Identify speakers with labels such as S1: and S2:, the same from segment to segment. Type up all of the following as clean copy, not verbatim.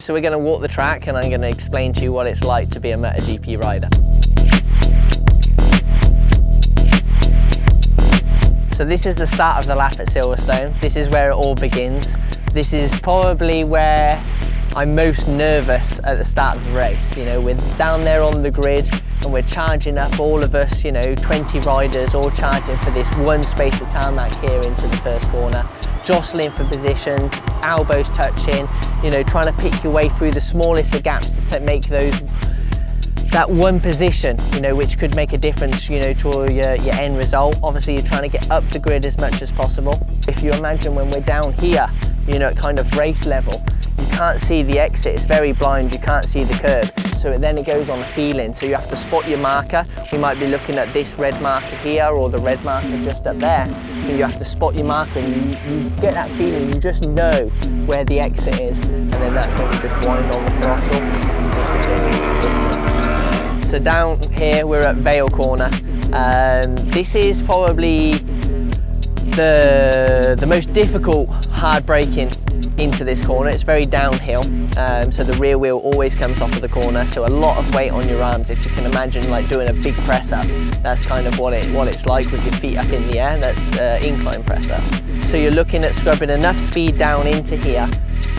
S1: so we're going to walk the track and I'm going to explain to you what it's like to be a MotoGP rider. So this is the start of the lap at Silverstone. This is where it all begins. This is probably where I'm most nervous at the start of the race. You know, we're down there on the grid and we're charging up, all of us, you know, 20 riders all charging for this one space of tarmac here into the first corner, jostling for positions, elbows touching, you know, trying to pick your way through the smallest of gaps to make that one position, you know, which could make a difference, you know, to your end result. Obviously, you're trying to get up the grid as much as possible. If you imagine when we're down here, you know, at kind of race level, you can't see the exit, it's very blind, you can't see the curb. So then it goes on a feeling, so you have to spot your marker. We might be looking at this red marker here or the red marker just up there. So you have to spot your marker and you get that feeling, you just know where the exit is, and then that's when you just wind on the throttle. So down here we're at Vale Corner. This is probably the most difficult hard braking into this corner. It's very downhill, so the rear wheel always comes off of the corner, so a lot of weight on your arms. If you can imagine like doing a big press up, that's kind of what it's like with your feet up in the air. That's incline press up. So you're looking at scrubbing enough speed down into here,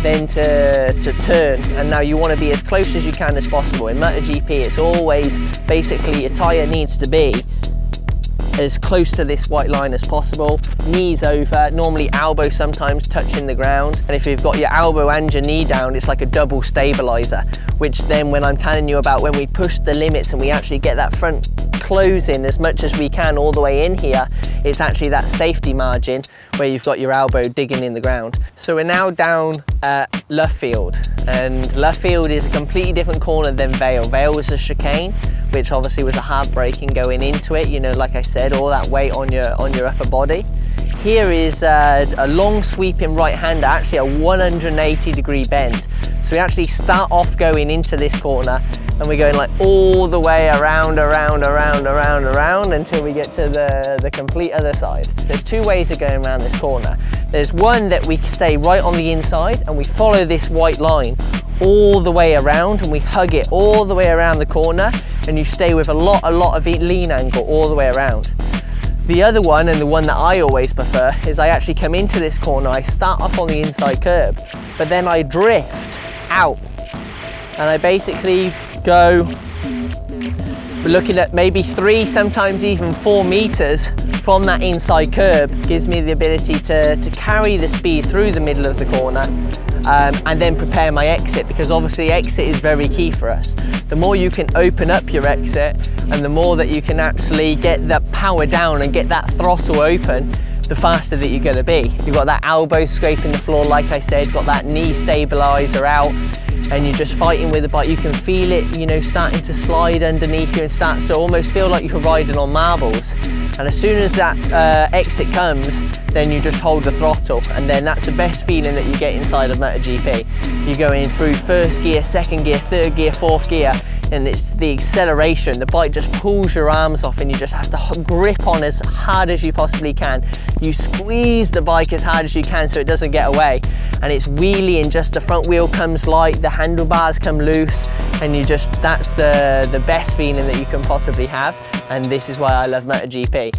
S1: then to turn, and now you want to be as close as you can as possible. In MotoGP, it's always basically your tyre needs to be as close to this white line as possible, knees over, normally elbow sometimes touching the ground, and if you've got your elbow and your knee down, it's like a double stabilizer, which then when I'm telling you about when we push the limits and we actually get that front closing as much as we can all the way in here, it's actually that safety margin where you've got your elbow digging in the ground. So we're now down at Luffield, and Luffield is a completely different corner than Vale. Vale was a chicane, which obviously was a hard braking going into it, you know, like I said, all that weight on your upper body. Here is a long sweeping right-hander, actually a 180-degree bend. So we actually start off going into this corner and we're going like all the way around until we get to the complete other side. There's two ways of going around this corner. There's one that we stay right on the inside and we follow this white line all the way around and we hug it all the way around the corner, and you stay with a lot of lean angle all the way around. The other one, and the one that I always prefer, is I actually come into this corner, I start off on the inside curb, but then I drift out and I basically go, we're looking at maybe 3, sometimes even 4 meters from that inside curb. Gives me the ability to carry the speed through the middle of the corner and then prepare my exit, because obviously exit is very key for us. The more you can open up your exit and the more that you can actually get that power down and get that throttle open, the faster that you're going to be. You've got that elbow scraping the floor, like I said, got that knee stabilizer out, and you're just fighting with the bike. You can feel it, you know, starting to slide underneath you and starts to almost feel like you're riding on marbles. And as soon as that exit comes, then you just hold the throttle, and then that's the best feeling that you get inside of MotoGP. You're going through first gear, second gear, third gear, fourth gear, and it's the acceleration. The bike just pulls your arms off and you just have to grip on as hard as you possibly can. You squeeze the bike as hard as you can so it doesn't get away, and it's wheeling, just the front wheel comes light, the handlebars come loose, and that's the best feeling that you can possibly have, and this is why I love MotoGP.